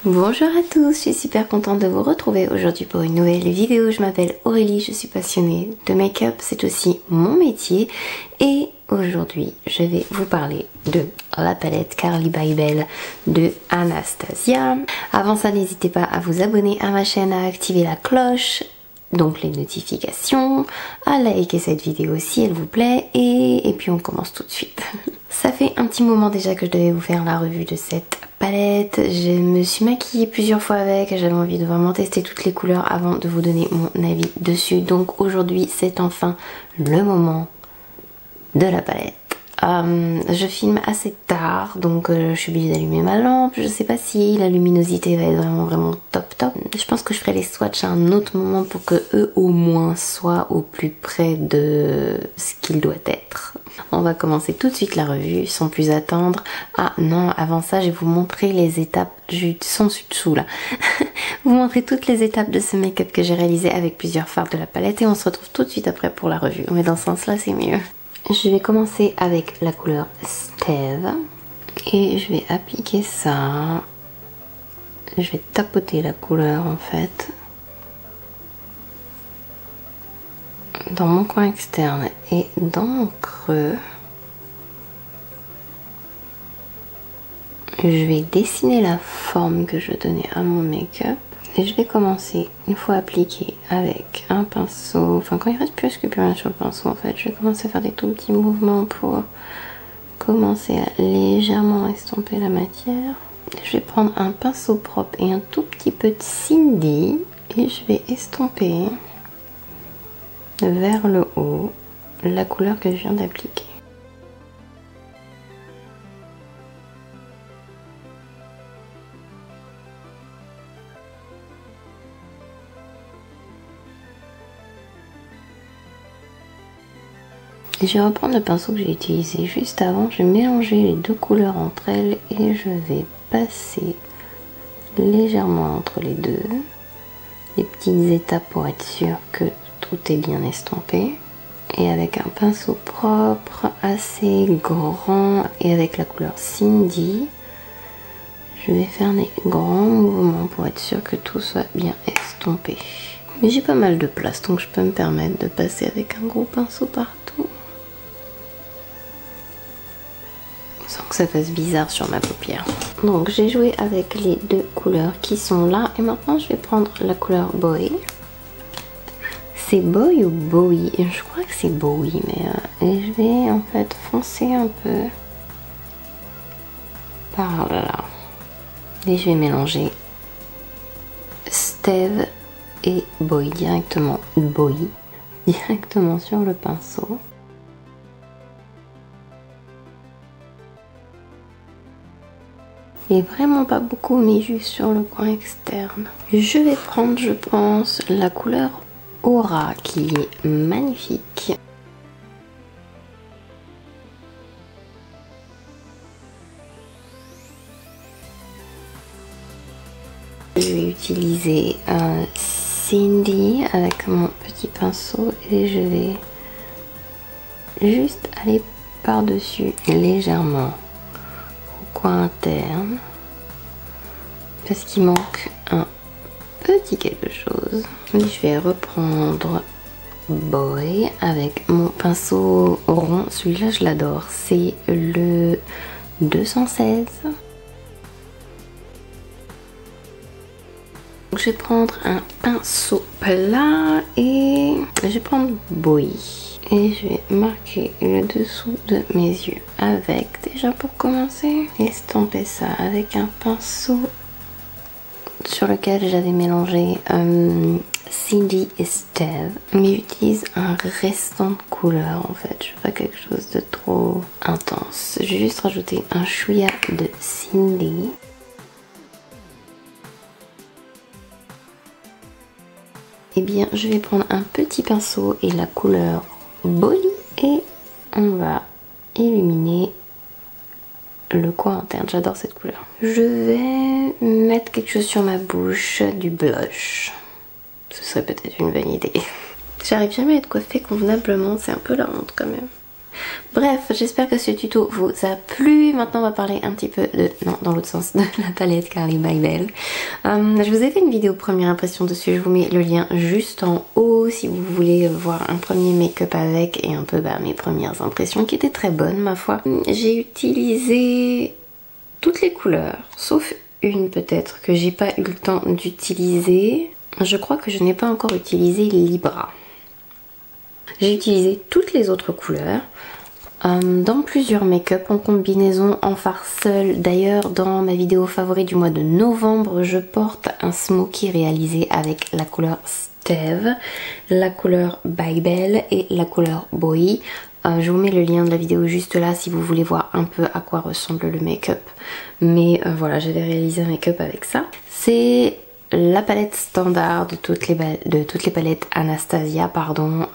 Bonjour à tous, je suis super contente de vous retrouver aujourd'hui pour une nouvelle vidéo. Je m'appelle Aurélie, je suis passionnée de make-up, c'est aussi mon métier. Et aujourd'hui, je vais vous parler de la palette Carli by Bell de Anastasia. Avant ça, n'hésitez pas à vous abonner à ma chaîne, à activer la cloche, donc les notifications, à liker cette vidéo si elle vous plaît et puis on commence tout de suite. Ça fait un petit moment déjà que je devais vous faire la revue de cette palette. Je me suis maquillée plusieurs fois avec, j'avais envie de vraiment tester toutes les couleurs avant de vous donner mon avis dessus. Donc aujourd'hui c'est enfin le moment de la palette. Je filme assez tard, donc je suis obligée d'allumer ma lampe. Je sais pas si la luminosité va être vraiment top. Je pense que je ferai les swatchs à un autre moment pour que eux au moins soient au plus près de ce qu'il doit être. On va commencer tout de suite la revue sans plus attendre. Ah non, avant ça je vais vous montrer les étapes sans dessous là. Vous montrer toutes les étapes de ce make-up que j'ai réalisé avec plusieurs fards de la palette et on se retrouve tout de suite après pour la revue. Mais dans ce sens là c'est mieux. Je vais commencer avec la couleur Stève et je vais appliquer ça. Je vais tapoter la couleur en fait dans mon coin externe et dans mon creux. Je vais dessiner la forme que je veux donner à mon make-up. Et je vais commencer, une fois appliqué, avec un pinceau, enfin quand il reste presque plus rien sur le pinceau en fait, je vais commencer à faire des tout petits mouvements pour commencer à légèrement estomper la matière. Je vais prendre un pinceau propre et un tout petit peu de Cindy et je vais estomper vers le haut la couleur que je viens d'appliquer. Je vais reprendre le pinceau que j'ai utilisé juste avant, je vais mélanger les deux couleurs entre elles et je vais passer légèrement entre les deux, les petites étapes pour être sûr que tout est bien estompé. Et avec un pinceau propre, assez grand et avec la couleur Cindy, je vais faire des grands mouvements pour être sûr que tout soit bien estompé. Mais j'ai pas mal de place donc je peux me permettre de passer avec un gros pinceau partout. Sans que ça fasse bizarre sur ma paupière. Donc j'ai joué avec les deux couleurs qui sont là et maintenant je vais prendre la couleur Bowie. C'est Bowie ou Bowie? Je crois que c'est Bowie, mais et je vais en fait foncer un peu par là. Et je vais mélanger Stève et Bowie directement sur le pinceau. Et vraiment pas beaucoup, mais juste sur le coin externe. Je vais prendre, je pense, la couleur Aura qui est magnifique. Je vais utiliser un Cindy avec mon petit pinceau et je vais juste aller par-dessus légèrement au coin interne parce qu'il manque un petit quelque chose. Et je vais reprendre Boy avec mon pinceau rond, celui-là je l'adore, c'est le 216. Donc je vais prendre un pinceau plat et je vais prendre Bowie et je vais marquer le dessous de mes yeux avec, déjà pour commencer, estomper ça avec un pinceau sur lequel j'avais mélangé Cindy et Stève, mais j'utilise un restant de couleur en fait, je veux pas quelque chose de trop intense. Je vais juste rajouter un chouïa de Cindy. Et bien je vais prendre un petit pinceau et la couleur Bowie et on va illuminer le coin interne, j'adore cette couleur. Je vais mettre quelque chose sur ma bouche, du blush. Ce serait peut-être une bonne idée. J'arrive jamais à être coiffée convenablement, c'est un peu la honte quand même. Bref, j'espère que ce tuto vous a plu. Maintenant on va parler un petit peu de... non, dans l'autre sens, de la palette Carli by Belle. Je vous ai fait une vidéo première impression dessus, je vous mets le lien juste en haut si vous voulez voir un premier make-up avec et un peu mes premières impressions qui étaient très bonnes ma foi. J'ai utilisé toutes les couleurs, sauf une peut-être que j'ai pas eu le temps d'utiliser. Je crois que je n'ai pas encore utilisé Libra. J'ai utilisé toutes les autres couleurs dans plusieurs make-up en combinaison, en fard seul. D'ailleurs dans ma vidéo favorite du mois de novembre, je porte un smoky réalisé avec la couleur Steve, la couleur By Belle et la couleur Bowie. Je vous mets le lien de la vidéo juste là si vous voulez voir un peu à quoi ressemble le make-up. Mais voilà, j'avais réalisé un make-up avec ça. C'est la palette standard de toutes les palettes Anastasia,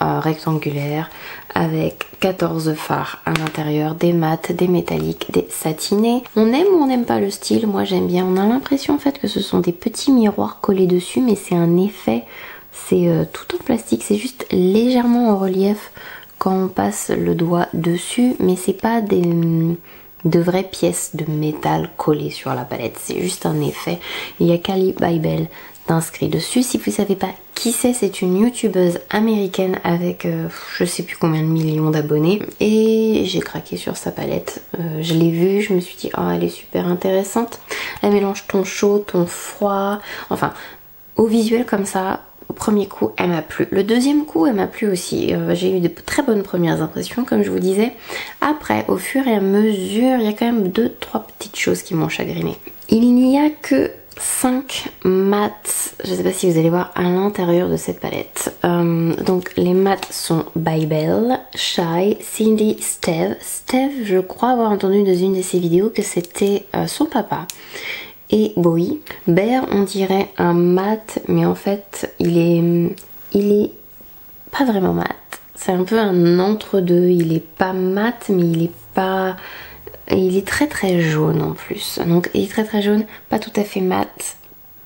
rectangulaires, avec 14 fards à l'intérieur, des mats, des métalliques, des satinés. On aime ou on n'aime pas le style, moi j'aime bien. On a l'impression en fait que ce sont des petits miroirs collés dessus, mais c'est un effet, c'est tout en plastique, c'est juste légèrement en relief quand on passe le doigt dessus, mais c'est pas de vraies pièces de métal collées sur la palette, c'est juste un effet. Il y a Carli by Belle inscrit dessus. Si vous savez pas qui c'est une youtubeuse américaine avec je sais plus combien de millions d'abonnés et j'ai craqué sur sa palette. Je l'ai vue, je me suis dit oh elle est super intéressante. Elle mélange ton chaud, ton froid, enfin au visuel comme ça. Au premier coup, elle m'a plu. Le deuxième coup, elle m'a plu aussi. J'ai eu de très bonnes premières impressions, comme je vous disais. Après, au fur et à mesure, il y a quand même 2-3 petites choses qui m'ont chagriné. Il n'y a que 5 mats. Je ne sais pas si vous allez voir à l'intérieur de cette palette. Donc, les mats sont By Belle, Shy, Cindy, Steve. Steve, je crois avoir entendu dans une de ses vidéos que c'était son papa. Et Bowie. Bear, on dirait un mat, mais en fait, il est pas vraiment mat. C'est un peu un entre-deux. Il est pas mat, mais il est pas... Il est très très jaune en plus. Donc, il est très très jaune, pas tout à fait mat,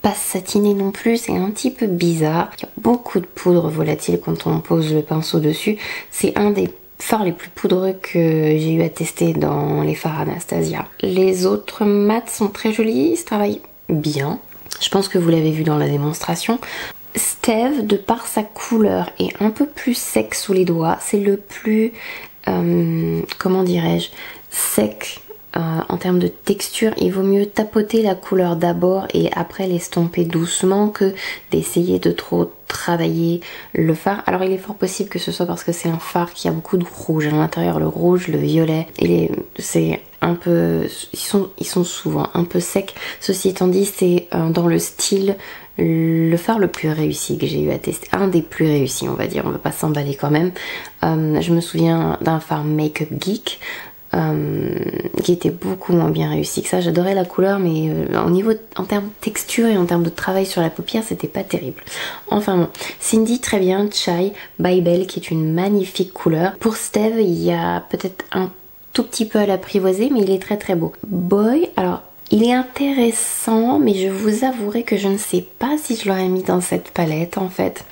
pas satiné non plus. C'est un petit peu bizarre. Il y a beaucoup de poudre volatile quand on pose le pinceau dessus. C'est un des fards les plus poudreux que j'ai eu à tester dans les fards Anastasia. Les autres mats sont très jolis, ils se travaillent bien. Je pense que vous l'avez vu dans la démonstration. Steve, de par sa couleur, est un peu plus sec sous les doigts. C'est le plus, comment dirais-je, sec en termes de texture. Il vaut mieux tapoter la couleur d'abord et après l'estomper doucement que d'essayer de trop travailler le fard. Alors il est fort possible que ce soit parce que c'est un fard qui a beaucoup de rouge à l'intérieur, le rouge, le violet, et c'est un peu, ils sont souvent un peu secs. Ceci étant dit, c'est dans le style le fard le plus réussi que j'ai eu à tester, un des plus réussis on va dire, on va pas s'emballer quand même. Je me souviens d'un fard Make Up Geek qui était beaucoup moins bien réussi que ça. J'adorais la couleur, mais en termes de texture et en termes de travail sur la paupière, c'était pas terrible. Enfin bon, Cindy très bien, Shy by Belle qui est une magnifique couleur. Pour Steve, il y a peut-être un tout petit peu à l'apprivoiser, mais il est très très beau. Boy, alors il est intéressant, mais je vous avouerai que je ne sais pas si je l'aurais mis dans cette palette en fait.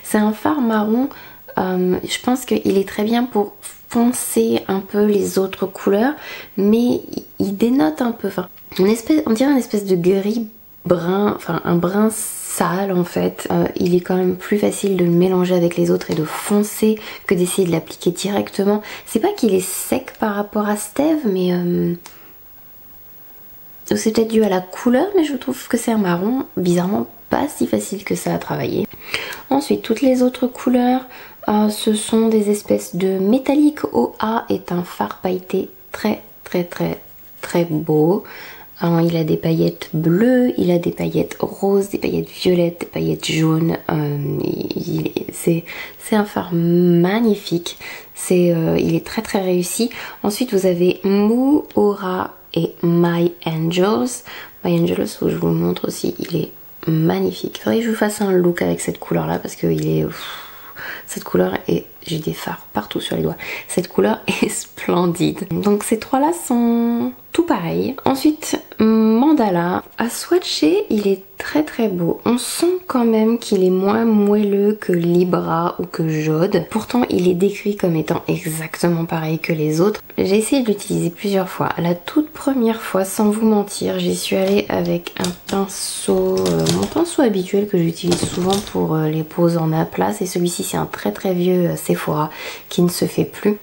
C'est un fard marron, je pense qu'il est très bien pour foncer un peu les autres couleurs, mais il dénote un peu, enfin, on dirait une espèce de gris brun, enfin un brun sale en fait. Il est quand même plus facile de le mélanger avec les autres et de foncer que d'essayer de l'appliquer directement. C'est pas qu'il est sec par rapport à Steve, mais c'est peut-être dû à la couleur, mais je trouve que c'est un marron bizarrement pas si facile que ça à travailler. Ensuite, toutes les autres couleurs, ce sont des espèces de métallique. OA est un fard pailleté très très très très beau. Il a des paillettes bleues, il a des paillettes roses, des paillettes violettes, des paillettes jaunes. C'est un fard magnifique. Il est très très réussi. Ensuite, vous avez Moo, Aura et My Angels. My Angels, je vous le montre aussi, il est magnifique. Il faudrait que je vous fasse un look avec cette couleur là parce qu'il est... Cette couleur est... J'ai des fards partout sur les doigts. Cette couleur est splendide. Donc ces trois-là sont tout pareils. Ensuite, Mandala. À swatcher, il est très très beau. On sent quand même qu'il est moins moelleux que Libra ou que Jode. Pourtant, il est décrit comme étant exactement pareil que les autres. J'ai essayé de l'utiliser plusieurs fois. La toute première fois, sans vous mentir, j'y suis allée avec un pinceau, mon pinceau habituel que j'utilise souvent pour les poses en aplat. Et celui-ci, c'est un très très vieux Sephora qui ne se fait plus.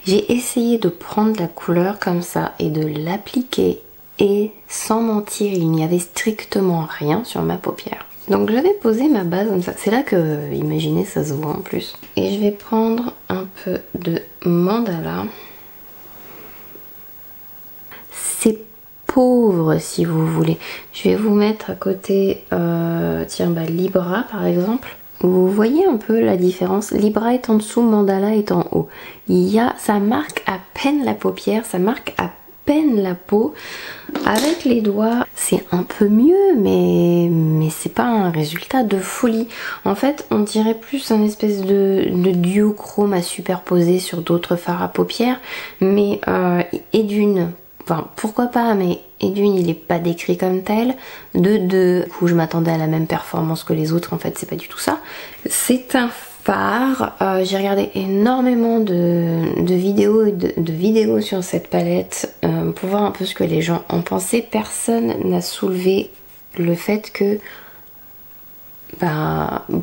J'ai essayé de prendre la couleur comme ça et de l'appliquer et sans mentir, il n'y avait strictement rien sur ma paupière. Donc j'avais posé ma base comme ça. C'est là que, imaginez, ça se voit en plus. Et je vais prendre un peu de Mandala. C'est pauvre si vous voulez. Je vais vous mettre à côté, Libra par exemple. Vous voyez un peu la différence. Libra est en dessous, Mandala est en haut. Ça marque à peine la paupière, ça marque à peine la peau. Avec les doigts, c'est un peu mieux, mais c'est pas un résultat de folie. En fait, on dirait plus un espèce de duochrome à superposer sur d'autres fards à paupières. Mais et d'une... Enfin, pourquoi pas, mais et d'une, il n'est pas décrit comme tel. De deux, du coup, je m'attendais à la même performance que les autres. En fait, c'est pas du tout ça. C'est un phare. J'ai regardé énormément de vidéos sur cette palette pour voir un peu ce que les gens en pensaient. Personne n'a soulevé le fait que...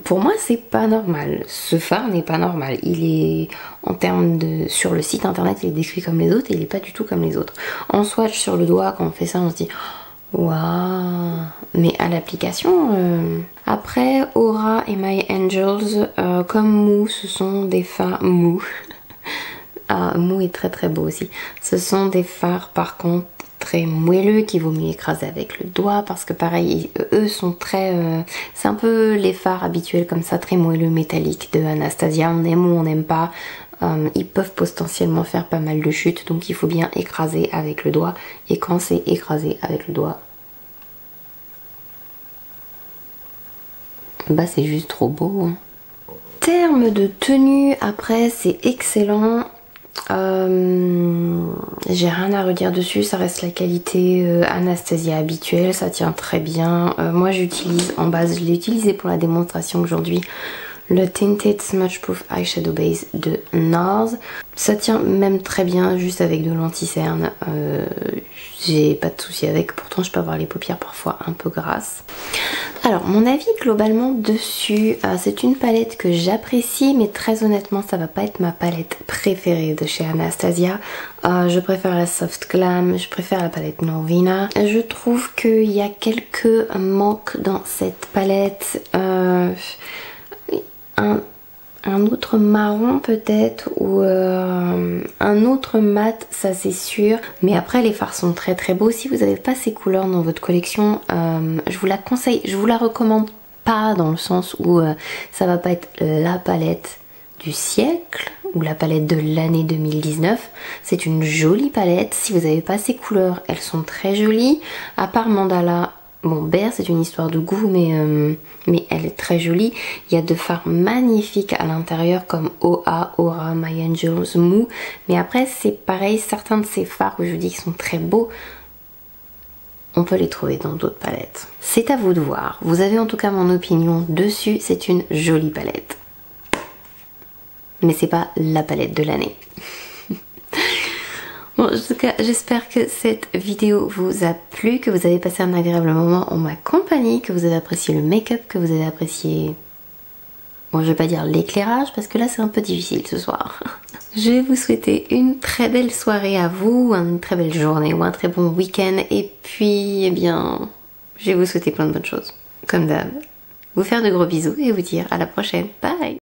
pour moi c'est pas normal, ce phare n'est pas normal, il est en termes de... sur le site internet il est décrit comme les autres et il est pas du tout comme les autres. En swatch sur le doigt quand on fait ça on se dit waouh, mais à l'application après Aura et My Angels comme Mou, ce sont des fards Mou. Mou est très très beau aussi, ce sont des fards par contre très moelleux qu'il vaut mieux écraser avec le doigt parce que pareil eux sont très c'est un peu les fards habituels comme ça, très moelleux métalliques de Anastasia. On aime ou on n'aime pas, ils peuvent potentiellement faire pas mal de chutes, donc il faut bien écraser avec le doigt. Et quand c'est écrasé avec le doigt, bah c'est juste trop beau hein. Terme de tenue, après c'est excellent. J'ai rien à redire dessus, ça reste la qualité Anastasia habituelle, ça tient très bien. Moi j'utilise en base, je l'ai utilisé pour la démonstration aujourd'hui, le Tinted Smudge Proof Eyeshadow Base de NARS. Ça tient même très bien juste avec de l'anti-cerne, j'ai pas de souci avec, pourtant je peux avoir les paupières parfois un peu grasses. Alors mon avis globalement dessus, c'est une palette que j'apprécie mais très honnêtement ça va pas être ma palette préférée de chez Anastasia. Je préfère la Soft Glam, je préfère la palette Norvina. Je trouve qu'il y a quelques manques dans cette palette. Un autre marron peut-être ou un autre mat, ça c'est sûr. Mais après les fards sont très très beaux. Si vous n'avez pas ces couleurs dans votre collection, je vous la conseille, je vous la recommande pas dans le sens où ça va pas être la palette du siècle ou la palette de l'année 2019. C'est une jolie palette. Si vous n'avez pas ces couleurs, elles sont très jolies. À part Mandala, bon, Bear c'est une histoire de goût mais elle est très jolie. Il y a de fards magnifiques à l'intérieur comme OA, Aura, My Angels, Mou. Mais après c'est pareil, certains de ces fards que je vous dis qui sont très beaux, on peut les trouver dans d'autres palettes. C'est à vous de voir. Vous avez en tout cas mon opinion dessus, c'est une jolie palette. Mais c'est pas la palette de l'année. Bon, en tout cas, j'espère que cette vidéo vous a plu, que vous avez passé un agréable moment en ma compagnie, que vous avez apprécié le make-up, que vous avez apprécié... Bon, je vais pas dire l'éclairage parce que là c'est un peu difficile ce soir. Je vais vous souhaiter une très belle soirée à vous, une très belle journée ou un très bon week-end. Et puis, eh bien, je vais vous souhaiter plein de bonnes choses, comme d'hab. Vous faire de gros bisous et vous dire à la prochaine. Bye!